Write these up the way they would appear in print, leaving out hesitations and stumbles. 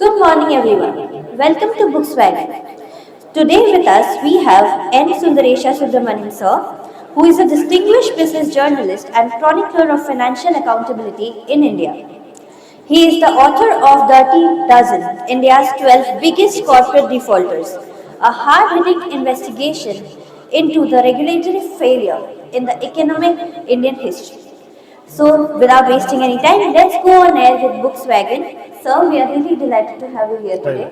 Good morning, everyone. Welcome to BooksWagon. Today with us we have N. Sundaresha Subramanian sir, who is a distinguished business journalist and chronicler of financial accountability in India. He is the author of Dirty Dozen, India's 12 biggest corporate defaulters, a hard-hitting investigation into the regulatory failure in the economic Indian history. So, without wasting any time, let's go on air with BooksWagon. Sir, we are really delighted to have you here Hi. today.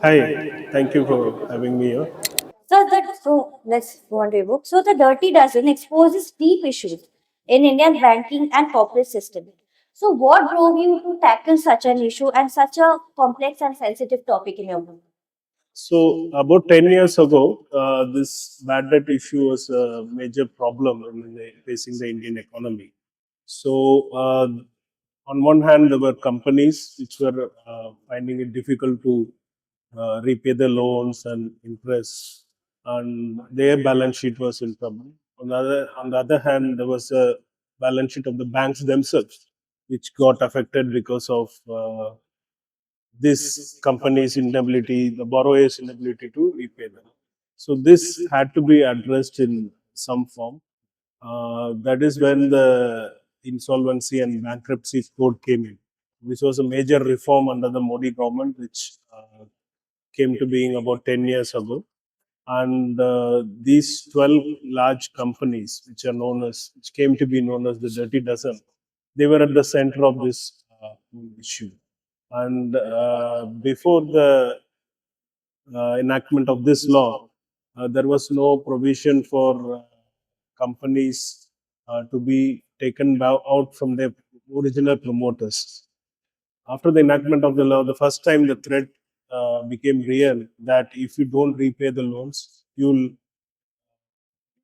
Hi. Thank you for having me here. So let's go on to your book. So the Dirty Dozen exposes deep issues in Indian banking and corporate system. So what drove you to tackle such an issue and such a complex and sensitive topic in your book? So, about 10 years ago, this bad debt issue was a major problem facing the Indian economy. So, on one hand, there were companies which were finding it difficult to repay the loans and interest, and their balance sheet was in trouble. On the other hand, there was a balance sheet of the banks themselves, which got affected because of this company's inability, the borrower's inability to repay them. So this had to be addressed in some form. That is when the insolvency and bankruptcy code came in, which was a major reform under the Modi government, which came to being about 10 years ago. And these 12 large companies, which came to be known as the Dirty Dozen, they were at the center of this issue. And before the enactment of this law, there was no provision for companies to be taken out from their original promoters. After the enactment of the law, the first time the threat became real that if you don't repay the loans, you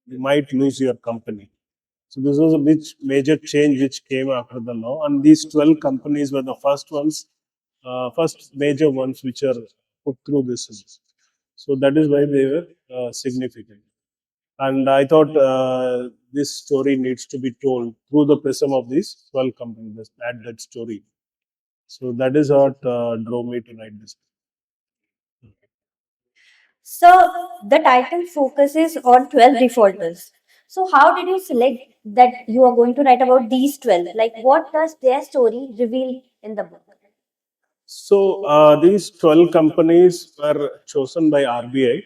might lose your company. So this was a major change which came after the law, and these 12 companies were the first major ones which are put through this. So that is why they were significant. And I thought this story needs to be told through the prism of these 12 companies, that story. So that is what drove me to write this. So the title focuses on 12 defaulters. So how did you select that you are going to write about these 12? Like what does their story reveal in the book? So these 12 companies were chosen by RBI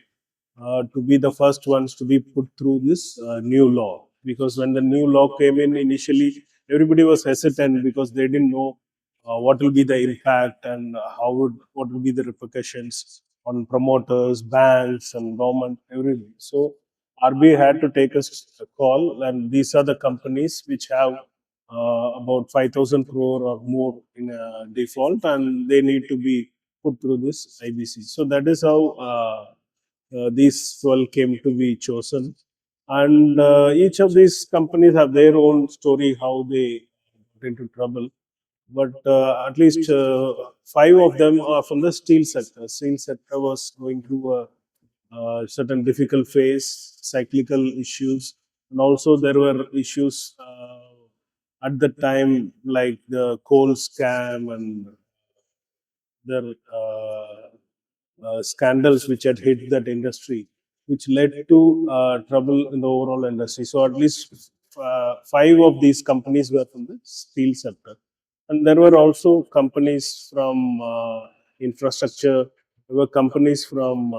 to be the first ones to be put through this new law. Because when the new law came in initially, everybody was hesitant because they didn't know what will be the impact and what will be the repercussions on promoters, banks, and government, everything. So RBI had to take a call, and these are the companies which have about 5,000 crore or more in default, and they need to be put through this IBC. So that is how these 12 came to be chosen. And each of these companies have their own story, how they got into trouble. But at least five of them are from the steel sector. Steel sector was going through a certain difficult phase, cyclical issues, and also there were issues at the time like the coal scam and their scandals which had hit that industry, which led to trouble in the overall industry. So at least five of these companies were from the steel sector, and there were also companies from infrastructure. There were companies from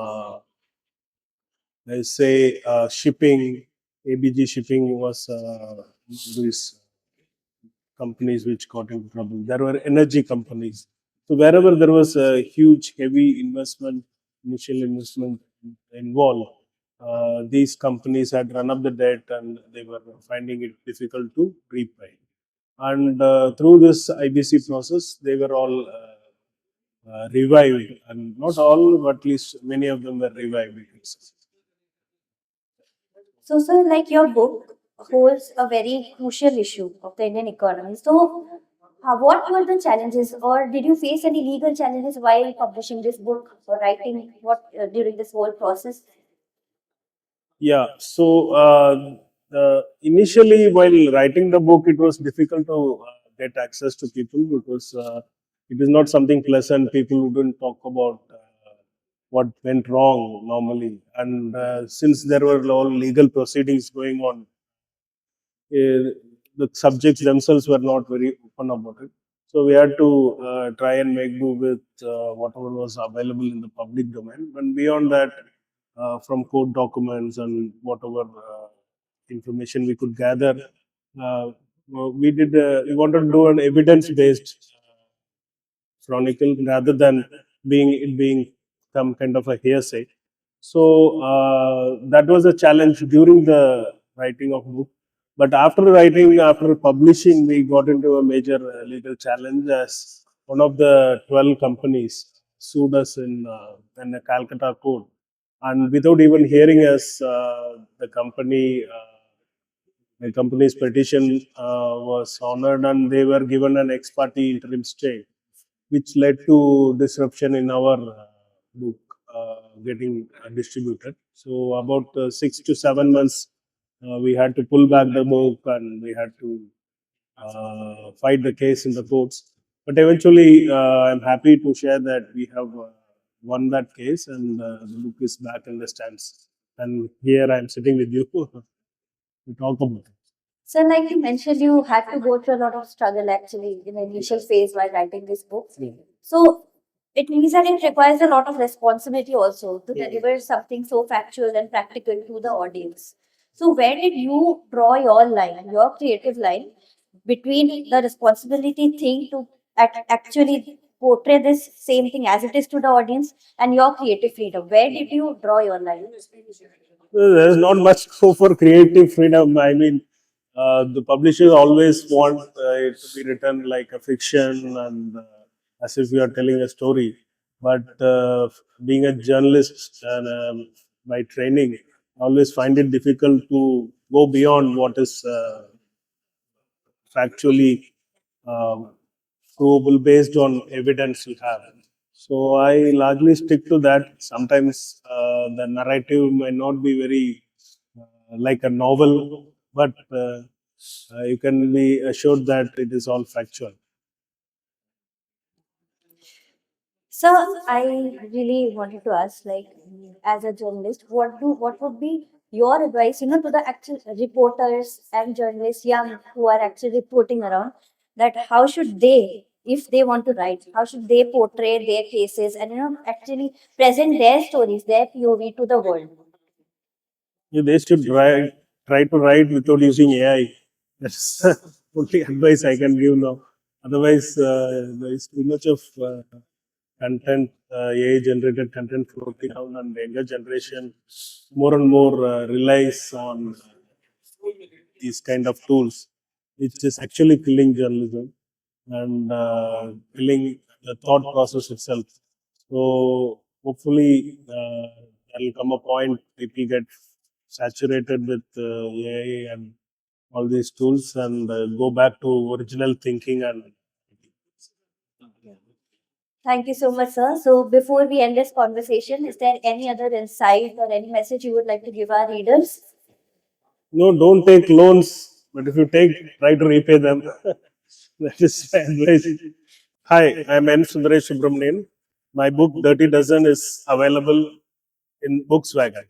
let's say shipping. ABG Shipping was these companies which got into trouble. There were energy companies. So wherever there was a huge, heavy investment, initial investment involved, these companies had run up the debt and they were finding it difficult to repay. And through this IBC process, they were all revived, and not all, but at least many of them were revived. So, sir, like your book holds a very crucial issue of the Indian economy. So, what were the challenges, or did you face any legal challenges while publishing this book or writing what during this whole process? Yeah. So initially, while writing the book, it was difficult to get access to people because It is not something pleasant. People wouldn't talk about what went wrong normally. And since there were all legal proceedings going on, the subjects themselves were not very open about it. So we had to try and make do with whatever was available in the public domain. And beyond that, from court documents and whatever information we could gather, uh, we wanted to do an evidence-based chronicle rather than being some kind of a hearsay. So that was a challenge during the writing of book. But after publishing, we got into a major legal challenge as one of the 12 companies sued us in a Calcutta court. And without even hearing us, the company's petition was honored and they were given an ex parte interim stay, which led to disruption in our book getting distributed. So about 6 to 7 months, we had to pull back the book and we had to fight the case in the courts. But eventually, I'm happy to share that we have won that case and the book is back in the stands. And here I'm sitting with you to talk about it. So, like you mentioned, you had to go through a lot of struggle actually in the initial phase while writing this book. So, it means that it requires a lot of responsibility also to deliver something so factual and practical to the audience. So, where did you draw your line, your creative line, between the responsibility thing to actually portray this same thing as it is to the audience and your creative freedom? Where did you draw your line? Well, there's not much scope for creative freedom. I mean, the publishers always want it to be written like a fiction and as if you are telling a story. But being a journalist and by training, I always find it difficult to go beyond what is factually provable based on evidence you have. So I largely stick to that. Sometimes the narrative may not be very like a novel, but you can be assured that it is all factual. So I really wanted to ask, like, as a journalist, what would be your advice, to the actual reporters and journalists, young who are actually reporting around, that how should they, if they want to write, how should they portray their cases and actually present their stories, their POV to the world? Yeah, they should try to write without using AI. That's the only advice I can give now. Otherwise, there is too much of content, AI generated content floating around, and the younger generation more and more relies on these kind of tools, which is actually killing journalism and killing the thought process itself. So hopefully there will come a point people get saturated with AI and all these tools and go back to original thinking and Thank you so much, sir. So before we end this conversation, is there any other insight or any message you would like to give our readers? no, don't take loans, but if you take, try to repay them. That is my advice. Hi, I'm N. Sundaresha Subramanian. My book Dirty Dozen is available in BooksWagon.